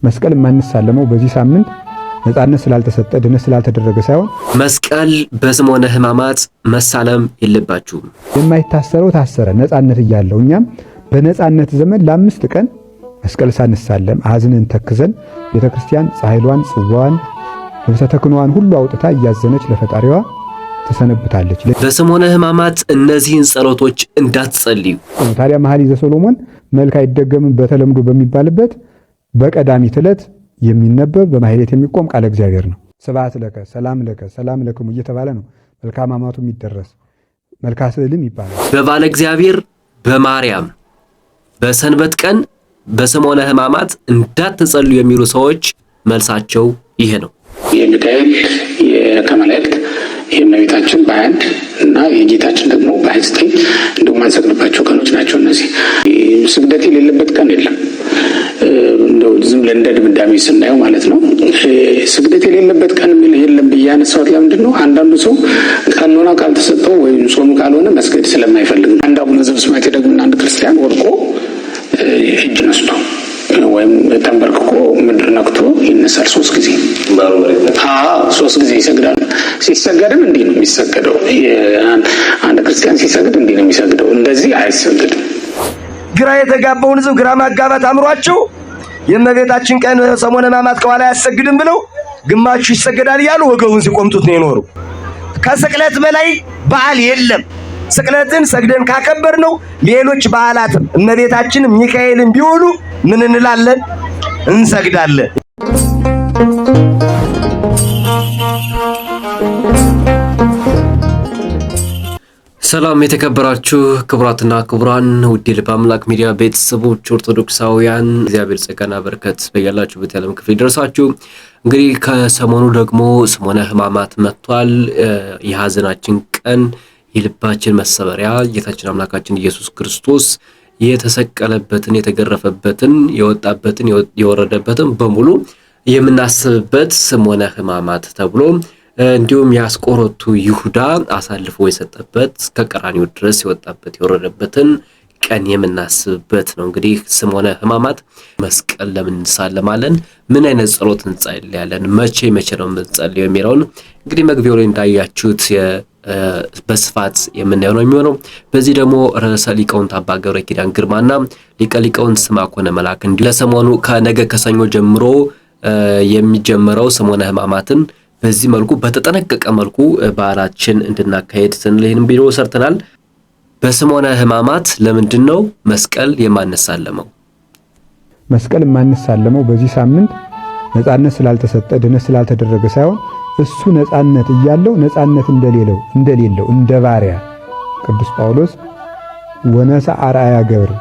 መስቀል ማንሳለመው በዚህ ሳምንት ነፃነት ስላልተሰጠ ድነት ስላልተደረገ ሳይሆን መስቀል በሰሞነ ሕማማት መሳለም የለባችሁም። የማይታሰረው ታሰረ ነፃነት እያለው እኛም በነፃነት ዘመን ለ5 ቀን መስቀል ሳንሳለም አዝነን ተክዘን ቤተክርስቲያን ፀሐይሏን ጽዋዋን ልብሰ ተክህኖዋን ሁሉ አውጥታ እያዘነች ለፈጣሪዋ ተሰነብታለች። በሰሞነ ሕማማት እነዚህን ጸሎቶች እንዳትጸልዩ። ታዲያ መኃልየ ሰሎሞን መልክ አይደገምም በተለምዶ በሚባልበት በቀዳሚት ዕለት የሚነበብ በማህሌት የሚቆም ቃለ እግዚአብሔር ነው። ስብሐት ለከ ሰላም ለክሙ እየተባለ ነው መልክአ ሕማማቱ የሚደረስ። መልክአ ስዕልም ይባላል። በባለ እግዚአብሔር በማርያም በሰንበት ቀን በሰሞነ ሕማማት እንዳትጸልዩ የሚሉ ሰዎች መልሳቸው ይሄ ነው። የሚካኤል ከመላእክት የእመቤታችን በ21 እና የጌታችን ደግሞ በ29 እንደውም አንሰግድባቸው ቀኖች ናቸው። እነዚህ ስግደት የሌለበት ቀን የለም። እንደው ዝም ብለን እንደ ድምዳሜ ስናየው ማለት ነው። ስግደት የሌለበት ቀን የለም ብዬ ያነሳሁት ለምንድን ነው? አንዳንዱ ሰው ቀኖና ካልተሰጠው ወይም ጾም ካልሆነ መስገድ ስለማይፈልግ ነው። አንድ አቡነ ዘበሰማያት ደግሞና አንድ ክርስቲያን ወድቆ እጅ ነስቶ ወይም ተንበርክኮ ምድር ነክቶ ይነሳል 3 ጊዜ 3 ጊዜ ይሰግዳል። ሲሰገድም እንዲህ ነው የሚሰገደው። አንድ ክርስቲያን ሲሰግድ እንዲህ ነው የሚሰግደው። እንደዚህ አይሰግድም። ግራ የተጋባውን ሕዝብ ግራ ማጋባት አምሯቸው የእመቤታችን ቀን ሰሞነ ሕማማት ከኋላ አያሰግድም ብለው ግማሹ ይሰገዳል እያሉ ወገቡን ሲቆምጡት ነው የኖሩ። ከስቅለት በላይ በዓል የለም። ስቅለትን ሰግደን ካከበር ነው ሌሎች በዓላትም እመቤታችን ሚካኤልን ቢውሉ ምን እንላለን? እንሰግዳለን። ሰላም የተከበራችሁ ክቡራትና ክቡራን ውድ ልበ አምላክ ሚዲያ ቤተሰቦች ኦርቶዶክሳውያን እግዚአብሔር ጸጋና በረከት በያላችሁበት የዓለም ክፍል ይድረሳችሁ። እንግዲህ ከሰሞኑ ደግሞ ሰሞነ ሕማማት መጥቷል። የሐዘናችን ቀን የልባችን መሰበሪያ ጌታችን አምላካችን ኢየሱስ ክርስቶስ የተሰቀለበትን የተገረፈበትን የወጣበትን የወረደበትን በሙሉ የምናስብበት ሰሞነ ሕማማት ተብሎ እንዲሁም ያስቆሮቱ ይሁዳ አሳልፎ የሰጠበት ከቀራንዮ ድረስ የወጣበት የወረደበትን ቀን የምናስብበት ነው። እንግዲህ ሰሞነ ሕማማት መስቀል ለምን እንሳለማለን? ምን አይነት ጸሎት እንጸልያለን? መቼ ነው የምንጸልየው የሚለውን እንግዲህ መግቢያው ላይ እንዳያችሁት በስፋት የምናየው ነው የሚሆነው። በዚህ ደግሞ ርዕሰ ሊቃውንት አባ ገብረ ኪዳን ግርማና ሊቀ ሊቃውንት ስምዐኮነ መላክ እንዲሁ ለሰሞኑ ከነገ ከሰኞ ጀምሮ የሚጀምረው ሰሞነ ሕማማትን በዚህ መልኩ በተጠነቀቀ መልኩ በዓላችን እንድናካሄድ ስንል ይህን ቪዲዮ ሰርተናል። በሰሞነ ሕማማት ለምንድን ነው መስቀል የማንሳለመው? መስቀል የማንሳለመው በዚህ ሳምንት ነፃነት ስላልተሰጠ ድነት ስላልተደረገ ሳይሆን እሱ ነፃነት እያለው ነፃነት እንደሌለው እንደ ባሪያ ቅዱስ ጳውሎስ ወነሳ አርአያ ገብር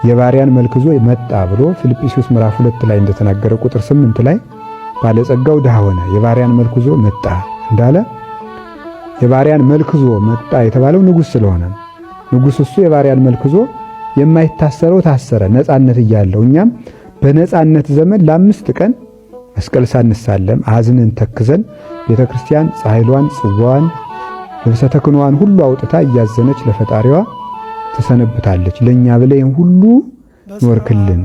የባሪያን መልክ ይዞ መጣ ብሎ ፊልጵስዩስ ምዕራፍ 2 ላይ እንደተናገረ ቁጥር 8 ላይ ባለጸጋው ድሃ ሆነ የባሪያን መልክ ይዞ መጣ እንዳለ የባሪያን መልክ ይዞ መጣ የተባለው ንጉሥ ስለሆነ ንጉሥ እሱ የባሪያን መልክ ይዞ የማይታሰረው ታሰረ ነፃነት እያለው እኛም በነፃነት ዘመን ለ5 ቀን መስቀል ሳንሳለም አዝነን ተክዘን ቤተክርስቲያን ፀሐይሏን ጽዋዋን ልብሰ ተክህኖዋን ሁሉ አውጥታ እያዘነች ለፈጣሪዋ ተሰነብታለች። ለኛ ብለን ሁሉ ኖርክልን።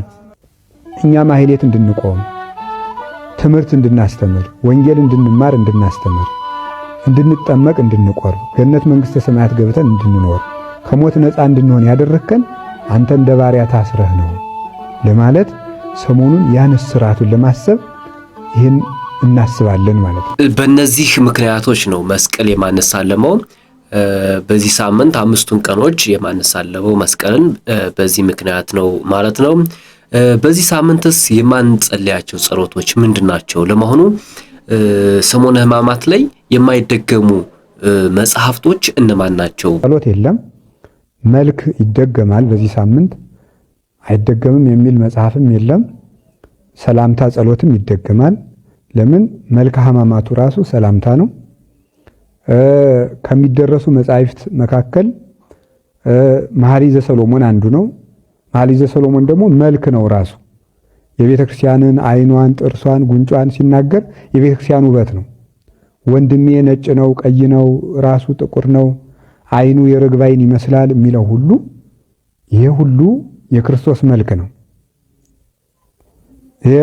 እኛ ማህሌት እንድንቆም ትምህርት እንድናስተምር ወንጌል እንድንማር እንድናስተምር እንድንጠመቅ እንድንቆርብ ገነት መንግሥተ ሰማያት ገብተን እንድንኖር ከሞት ነፃ እንድንሆን ያደረከን አንተ እንደ ባሪያ ታስረህ ነው ለማለት ሰሞኑን ያን እስራቱን ለማሰብ ይህን እናስባለን ማለት ነው። በእነዚህ ምክንያቶች ነው መስቀል የማንሳለመው። በዚህ ሳምንት 5ቱን ቀኖች የማንሳለመው መስቀልን በዚህ ምክንያት ነው ማለት ነው። በዚህ ሳምንትስ የማንጸልያቸው ጸሎቶች ምንድናቸው? ለመሆኑ ሰሞነ ሕማማት ላይ የማይደገሙ መጽሐፍቶች እነማን ናቸው? ጸሎት የለም፣ መልክ ይደገማል። በዚህ ሳምንት አይደገምም የሚል መጽሐፍም የለም። ሰላምታ ጸሎትም ይደገማል። ለምን? መልክአ ሕማማቱ ራሱ ሰላምታ ነው። ከሚደረሱ መጻሕፍት መካከል መኃልየ ሰሎሞን አንዱ ነው። መኃልየ ሰሎሞን ደግሞ መልክ ነው ራሱ የቤተ ክርስቲያንን ዓይኗን፣ ጥርሷን፣ ጉንጯን ሲናገር የቤተ ክርስቲያን ውበት ነው። ወንድሜ ነጭ ነው፣ ቀይ ነው፣ ራሱ ጥቁር ነው፣ ዓይኑ የርግብ ዓይን ይመስላል የሚለው ሁሉ ይሄ ሁሉ የክርስቶስ መልክ ነው። ይሄ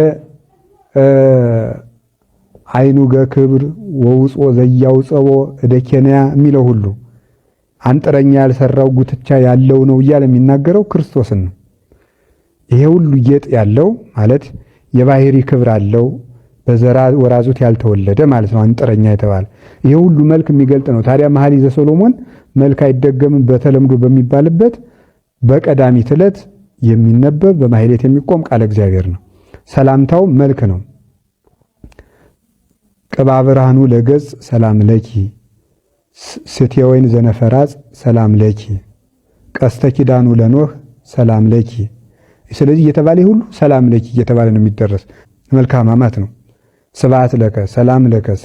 አይኑ ገክብር ወውጾ ዘያውጸቦ እደኬንያ የሚለው ሁሉ አንጥረኛ ያልሰራው ጉትቻ ያለው ነው እያለ የሚናገረው ክርስቶስን ነው። ይሄ ሁሉ ጌጥ ያለው ማለት የባህሪ ክብር አለው በዘራ ወራዙት ያልተወለደ ማለት ነው አንጥረኛ የተባለ ይሄ ሁሉ መልክ የሚገልጥ ነው። ታዲያ መኃልየ ዘሰሎሞን መልክ አይደገምም በተለምዶ በሚባልበት በቀዳሚት ዕለት የሚነበብ በማህሌት የሚቆም ቃለ እግዚአብሔር ነው። ሰላምታው መልክ ነው። ቅባ ብርሃኑ ለገጽ ሰላም ለኪ ስቴ ወይን ዘነፈራጽ ሰላም ለኪ ቀስተ ኪዳኑ ለኖህ ሰላም ለኪ። ስለዚህ እየተባለ ሁሉ ሰላም ለኪ እየተባለ ነው የሚደረስ። መልክአ ሕማማት ነው። ስብሐት ለከ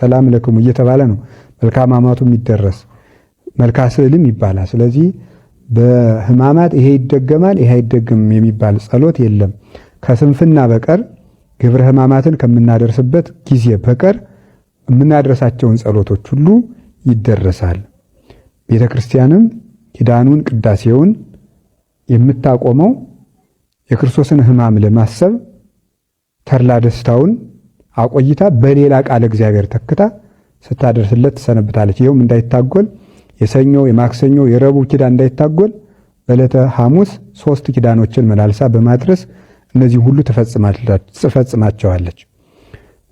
ሰላም ለክሙ እየተባለ ነው መልክአ ሕማማቱ የሚደረስ። መልክአ ስዕልም ይባላል። ስለዚህ በሕማማት ይሄ ይደገማል ይሄ አይደገምም የሚባል ጸሎት የለም። ከስንፍና በቀር ግብረ ሕማማትን ከምናደርስበት ጊዜ በቀር የምናደርሳቸውን ጸሎቶች ሁሉ ይደረሳል። ቤተ ክርስቲያንም ኪዳኑን ቅዳሴውን የምታቆመው የክርስቶስን ሕማም ለማሰብ ተድላ ደስታውን አቆይታ በሌላ ቃለ እግዚአብሔር ተክታ ስታደርስለት ትሰነብታለች። ይኸውም እንዳይታጎል የሰኞ የማክሰኞ የረቡዕ ኪዳን እንዳይታጎል በዕለተ ሐሙስ 3 ኪዳኖችን መላልሳ በማድረስ እነዚህ ሁሉ ትፈጽማቸዋለች።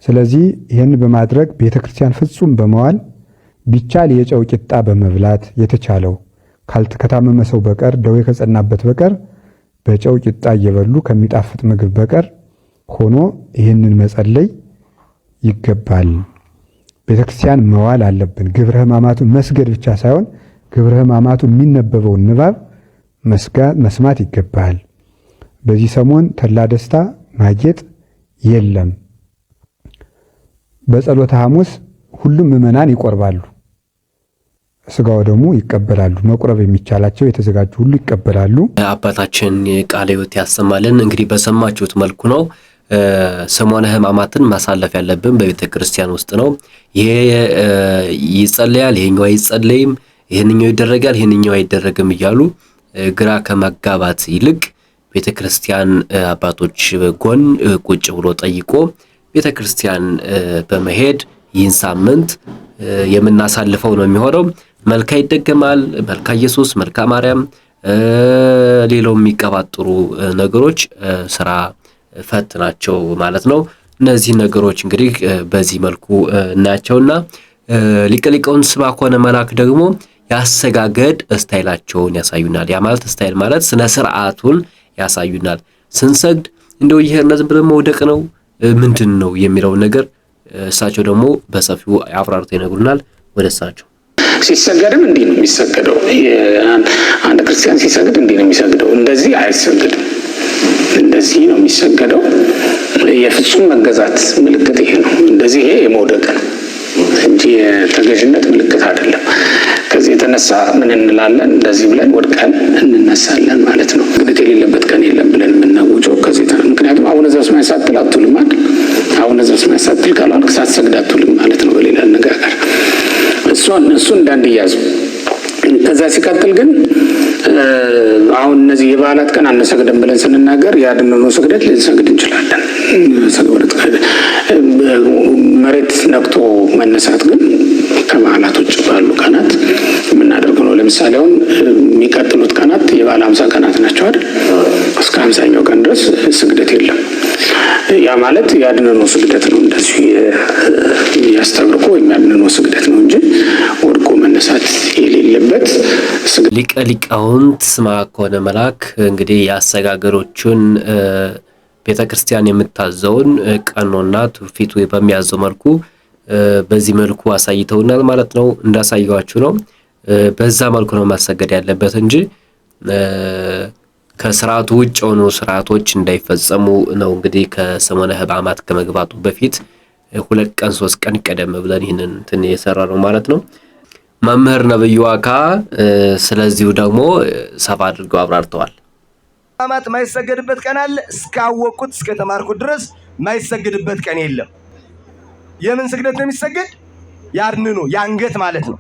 ስለዚህ ይህን በማድረግ ቤተክርስቲያን ፍጹም በመዋል ቢቻል የጨው ቂጣ በመብላት የተቻለው ከታመመ ሰው በቀር ደዌ ከጸናበት በቀር በጨው ቂጣ እየበሉ ከሚጣፍጥ ምግብ በቀር ሆኖ ይህንን መጸለይ ይገባል። ቤተክርስቲያን መዋል አለብን። ግብረ ሕማማቱን መስገድ ብቻ ሳይሆን ግብረ ሕማማቱ የሚነበበውን ንባብ መስማት ይገባል። በዚህ ሰሞን ተድላ ደስታ ማጌጥ የለም። በጸሎተ ሐሙስ ሁሉም ምዕመናን ይቆርባሉ፣ ስጋው ደግሞ ይቀበላሉ። መቁረብ የሚቻላቸው የተዘጋጁ ሁሉ ይቀበላሉ። አባታችን ቃለ ሕይወት ያሰማልን። እንግዲህ በሰማችሁት መልኩ ነው ሰሞነ ሕማማትን ማሳለፍ ያለብን በቤተ ክርስቲያን ውስጥ ነው። ይሄ ይጸለያል፣ ይሄኛው አይጸለይም፣ ይሄንኛው ይደረጋል፣ ይሄንኛው አይደረግም እያሉ ግራ ከመጋባት ይልቅ ቤተ ክርስቲያን አባቶች ጎን ቁጭ ብሎ ጠይቆ ቤተ ክርስቲያን በመሄድ ይህን ሳምንት የምናሳልፈው ነው የሚሆነው። መልካ ይደገማል፣ መልካ ኢየሱስ፣ መልካ ማርያም፣ ሌላው የሚቀባጥሩ ነገሮች ስራ ፈት ናቸው ማለት ነው። እነዚህ ነገሮች እንግዲህ በዚህ መልኩ እናያቸውና ሊቀ ሊቃውንት ስብሐኮነ መላክ ደግሞ ያሰጋገድ ስታይላቸውን ያሳዩናል። ያ ማለት ስታይል ማለት ስነ ስርዓቱን ያሳዩናል። ስንሰግድ እንደው ይሄ እነዚህ ብለን መውደቅ ነው ምንድን ነው የሚለው ነገር እሳቸው ደግሞ በሰፊው አብራርቶ ይነግሩናል። ወደ እሳቸው ሲሰገድም እንዲህ ነው የሚሰገደው። አንድ ክርስቲያን ሲሰግድ እንዲህ ነው የሚሰግደው። እንደዚህ አይሰግድም። እንደዚህ ነው የሚሰገደው። የፍጹም መገዛት ምልክት ይሄ ነው። እንደዚህ ይሄ የመውደቅ ነው እንጂ የተገዥነት ምልክት አይደለም። ከዚህ የተነሳ ምን እንላለን? እንደዚህ ብለን ወድቀን እንነሳለን ማለት ነው። ግድት የሌለበት ቀን የለም ብለን የምናውጀው ከዚህ ምክንያቱም አቡነ ዘበሰማያት ሳትል አትውልም አይደል? አቡነ ዘበሰማያት ሳትል ካልሆንክ ሳትሰግድ አትውልም ማለት ነው በሌላ አነጋገር። እሱ እንዳንድያዙ። ከዛ ሲቀጥል ግን አሁን እነዚህ የበዓላት ቀን አንሰግድም ብለን ስንናገር ያድነው ስግደት ልንሰግድ እንችላለን። መሬት ነክቶ መነሳት ግን ከበዓላት ውጭ ባሉ ቀናት የምናደርገው ነው። ለምሳሌ አሁን የሚቀጥሉት ቀናት የበዓለ 50 ቀናት ናቸው አይደል? እስከ 50ኛው ቀን ድረስ ስግደት የለም። ያ ማለት ያድነው ስግደት ነው። እንደዚህ ያስተብርኮ የሚያድነው ስግደት ነው እንጂ ወድቆ መነሳት የሌለበት ስግደት። ሊቀ ሊቃውንት ስብሐኮነ መላክ እንግዲህ የአሰጋገሮቹን ቤተክርስቲያን የምታዘውን ቀኖና ትውፊቱ በሚያዘው መልኩ በዚህ መልኩ አሳይተውናል ማለት ነው። እንዳሳየዋችሁ ነው። በዛ መልኩ ነው ማሰገድ ያለበት እንጂ ከስርዓቱ ውጭ ሆኖ ስርዓቶች እንዳይፈጸሙ ነው። እንግዲህ ከሰሞነ ሕማማት ከመግባቱ በፊት 2 ቀን 3 ቀን ቀደም ብለን ይህንን እንትን የሰራ ነው ማለት ነው። መምህር ነብዩ ዋካ ስለዚሁ ደግሞ ሰፋ አድርገው አብራርተዋል። ሕማማት ማይሰገድበት ቀን አለ። እስካወቁት እስከተማርኩት ድረስ ማይሰገድበት ቀን የለም። የምን ስግደት ነው የሚሰገድ? ያድንኖ የአንገት ማለት ነው።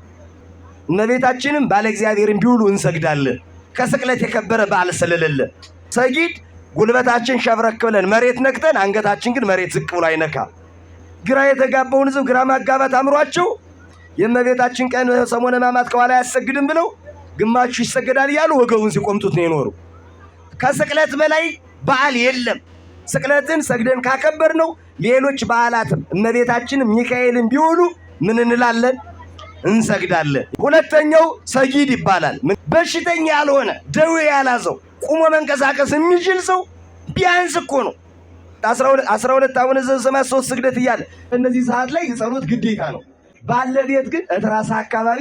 እመቤታችንም ባለ እግዚአብሔርን ቢውሉ እንሰግዳለን። ከስቅለት የከበረ በዓል ስለሌለ ሰጊድ ጉልበታችን ሸብረክ ብለን መሬት ነክተን አንገታችን ግን መሬት ዝቅ ብሎ አይነካ። ግራ የተጋባውን ሕዝብ ግራ ማጋባት አምሯቸው የእመቤታችን ቀን ሰሞነ ሕማማት ከኋላ አያሰግድም ብለው ግማሹ ይሰገዳል እያሉ ወገቡን ሲቆምጡት ነው የኖሩ። ከስቅለት በላይ በዓል የለም። ስቅለትን ሰግደን ካከበር ነው ሌሎች በዓላትም እመቤታችንም ሚካኤልን ቢውሉ ምን እንላለን? እንሰግዳለን። ሁለተኛው ሰጊድ ይባላል። በሽተኛ ያልሆነ ደዌ ያላዘው ቁሞ መንቀሳቀስ የሚችል ሰው ቢያንስ እኮ ነው 12 አቡነ ዘበሰማያት 3 ስግደት እያለ እነዚህ ሰዓት ላይ የጸሎት ግዴታ ነው። ባለ ቤት ግን እትራሳ አካባቢ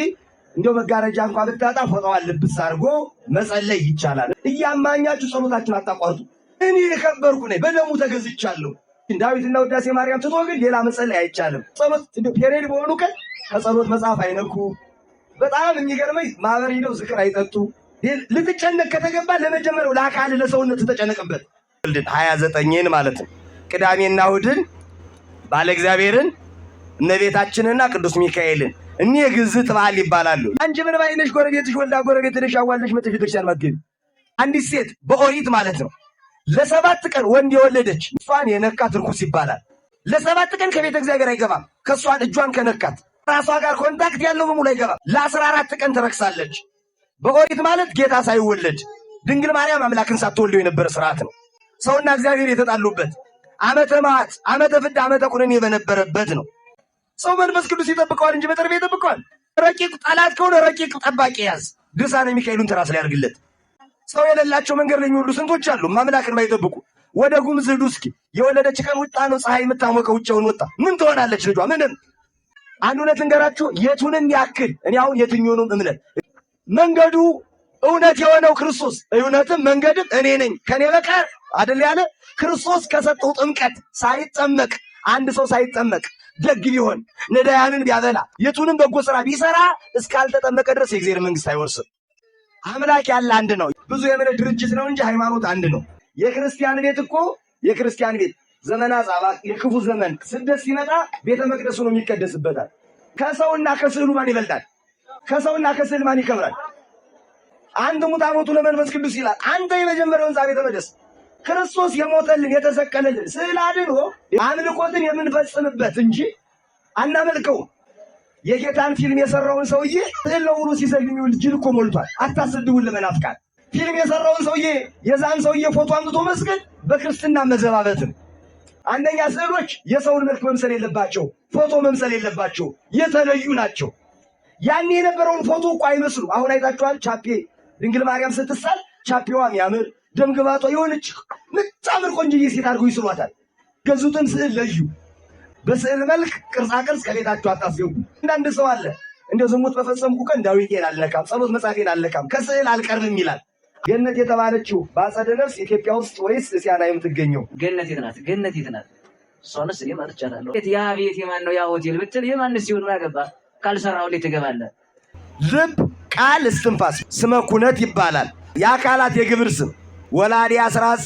እንደው መጋረጃ እንኳን ብታጣ ፎጣዋን ልብስ አድርጎ መጸለይ ይቻላል። እያማኛችሁ ጸሎታችሁን አታቋርጡ። እኔ የከበርኩ ነኝ፣ በደሙ ተገዝቻለሁ። ዳዊትና ውዳሴ ማርያም ትቶ ግን ሌላ መጸለይ አይቻልም። ጸሎት እንደው ፔሬድ በሆኑ ቀን ከጸሎት መጽሐፍ አይነኩ። በጣም የሚገርመኝ ማህበር ሄደው ዝክር አይጠጡ። ልትጨነቅ ከተገባ ለመጀመሪያው ለአካል ለሰውነት ተጨነቅበት። 29ን ማለት ነው ቅዳሜና እሑድን ባለ እግዚአብሔርን እመቤታችንና ቅዱስ ሚካኤልን እኒህ የግዝት በዓል ይባላሉ። አንቺ ምን ባይነሽ ጎረቤትሽ ወልዳ ጎረቤትሽ አዋልደሽ መጥተሽ ቤተክርስቲያን ማትገቢ አንዲት ሴት በኦሪት ማለት ነው ለ7 ቀን ወንድ የወለደች እሷን የነካት ርኩስ ይባላል። ለ7 ቀን ከቤተ እግዚአብሔር አይገባም። ከሷን እጇን ከነካት ራሷ ጋር ኮንታክት ያለው በሙሉ አይገባም። ለ14 ቀን ትረክሳለች። በኦሪት ማለት ጌታ ሳይወለድ ድንግል ማርያም አምላክን ሳትወልደው የነበረ ስርዓት ነው። ሰውና እግዚአብሔር የተጣሉበት ዓመተ መዓት፣ ዓመተ ፍዳ፣ ዓመተ ኩነኔ በነበረበት ነው። ሰው መንፈስ ቅዱስ ይጠብቀዋል እንጂ በጠርቤ ይጠብቀዋል። ረቂቅ ጠላት ከሆነ ረቂቅ ጠባቂ ያዝ። ድርሳነ ሚካኤሉን ትራስ ላይ ያርግለት። ሰው የሌላቸው መንገድ ላይ የሚወሉ ስንቶች አሉ አምላክን ባይጠብቁ። ወደ ጉምዝ ሂዱ እስኪ። የወለደች ቀን ውጣ ነው ፀሐይ የምታሞቀው ውጭውን ወጣ ምን ትሆናለች ልጇ? ምንም። አንድ እውነት እንገራችሁ፣ የቱንም ያክል እኔ አሁን የትኛውንም እምነት መንገዱ እውነት የሆነው ክርስቶስ እውነትም መንገድም እኔ ነኝ ከኔ በቀር አይደል ያለ ክርስቶስ ከሰጠው ጥምቀት ሳይጠመቅ አንድ ሰው ሳይጠመቅ ደግ ቢሆን ነዳያንን ቢያበላ የቱንም በጎ ስራ ቢሰራ እስካልተጠመቀ ድረስ የእግዚአብሔር መንግስት አይወርስም። አምላክ ያለ አንድ ነው። ብዙ የእምነት ድርጅት ነው እንጂ ሃይማኖት አንድ ነው። የክርስቲያን ቤት እኮ የክርስቲያን ቤት ዘመና ጻባ የክፉ ዘመን ስደት ሲመጣ ቤተ መቅደሱ ነው የሚቀደስበታል። ከሰውና ከስዕሉ ማን ይበልጣል? ከሰውና ከስዕል ማን ይከብራል? አንድ ሙታሞቱ ለመንፈስ ቅዱስ ይላል። አንተ የመጀመሪያው ሕንፃ ቤተ መቅደስ ክርስቶስ የሞተልን የተሰቀለልን ስዕል አድኖ አምልኮትን የምንፈጽምበት እንጂ አናመልከው። የጌታን ፊልም የሰራውን ሰውዬ ስዕል ነው ብሎ ሲሰግድ የሚውል ጅል እኮ ሞልቷል። አታስድቡን ለመናፍቃን። ፊልም የሰራውን ሰውዬ የዛን ሰውዬ ፎቶ አምጥቶ መስገድ በክርስትና መዘባበትን። አንደኛ ስዕሎች የሰውን መልክ መምሰል የለባቸው፣ ፎቶ መምሰል የለባቸው፣ የተለዩ ናቸው። ያኔ የነበረውን ፎቶ እኮ አይመስሉ። አሁን አይታችኋል። ቻፔ ድንግል ማርያም ስትሳል ቻፔዋ የሚያምር ደምግባቷ የሆነች ምታምር ቆንጅዬ ሴት አድርገው ይስሏታል። ገዙትን ስዕል ለዩ። በስዕል መልክ ቅርጻ ቅርጽ ከቤታችሁ አታስገቡ። አንዳንድ ሰው አለ እንደ ዝሙት በፈጸምኩ ቀን ዳዊቴን አልነካም፣ ጸሎት መጻፌን አልነካም፣ ከስዕል አልቀርብም ይላል። ገነት የተባለችው በአጸደ ነፍስ ኢትዮጵያ ውስጥ ወይስ እስያ ላይ የምትገኘው? ገነት የት ናት? ገነት የት ናት? እሷንስ እኔ ማጥቻታለሁ። ያ ቤት የማን ነው? ያ ሆቴል ብትል የማንስ ሲሆን ያገባ ካልሰራው እንዴት ትገባለህ? ልብ፣ ቃል፣ እስትንፋስ ስመ ኩነት ይባላል። የአካላት የግብር ስም ወላዲ አስራጺ፣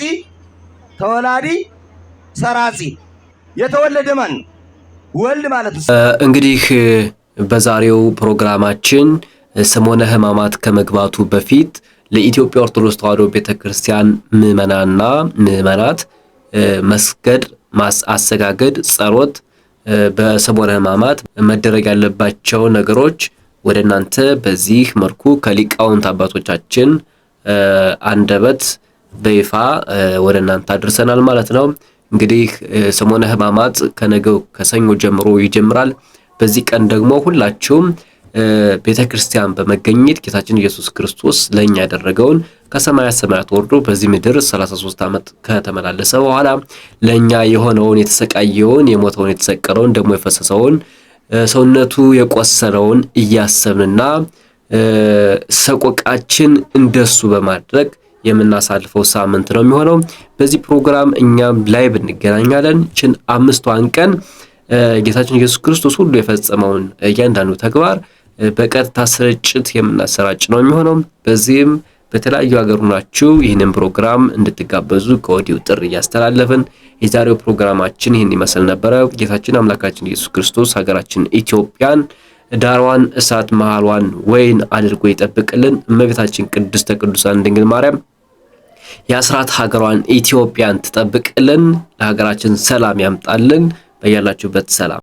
ተወላዲ ሰራጺ። የተወለደ ማን ነው? ወልድ ማለት ነው። እንግዲህ በዛሬው ፕሮግራማችን ሰሞነ ሕማማት ከመግባቱ በፊት ለኢትዮጵያ ኦርቶዶክስ ተዋሕዶ ቤተክርስቲያን ምዕመናንና ምዕመናት መስገድ፣ አሰጋገድ፣ ጸሎት በሰሞነ ሕማማት መደረግ ያለባቸው ነገሮች ወደ እናንተ በዚህ መልኩ ከሊቃውንት አባቶቻችን አንደበት በይፋ ወደ እናንተ አድርሰናል ማለት ነው። እንግዲህ ሰሞነ ሕማማት ከነገው ከሰኞ ጀምሮ ይጀምራል። በዚህ ቀን ደግሞ ሁላችሁም ቤተክርስቲያን በመገኘት ጌታችን ኢየሱስ ክርስቶስ ለኛ ያደረገውን ከሰማያት ሰማያት ወርዶ በዚህ ምድር 33 ዓመት ከተመላለሰ በኋላ ለኛ የሆነውን የተሰቃየውን የሞተውን የተሰቀለውን ደግሞ የፈሰሰውን ሰውነቱ የቆሰለውን እያሰብንና ሰቆቃችን እንደሱ በማድረግ የምናሳልፈው ሳምንት ነው የሚሆነው። በዚህ ፕሮግራም እኛም ላይ እንገናኛለን። ችን 5ቷን ቀን ጌታችን ኢየሱስ ክርስቶስ ሁሉ የፈጸመውን እያንዳንዱ ተግባር በቀጥታ ስርጭት የምናሰራጭ ነው የሚሆነው። በዚህም በተለያዩ ሀገር ሆናችሁ ይህንን ፕሮግራም እንድትጋበዙ ከወዲሁ ጥሪ እያስተላለፍን የዛሬው ፕሮግራማችን ይህን ይመስል ነበረ። ጌታችን አምላካችን ኢየሱስ ክርስቶስ ሀገራችን ኢትዮጵያን ዳርዋን እሳት መሃሏን ወይን አድርጎ ይጠብቅልን። እመቤታችን ቅድስተ ቅዱሳን ድንግል ማርያም የአስራት ሀገሯን ኢትዮጵያን ትጠብቅልን፣ ለሀገራችን ሰላም ያምጣልን። በያላችሁበት ሰላም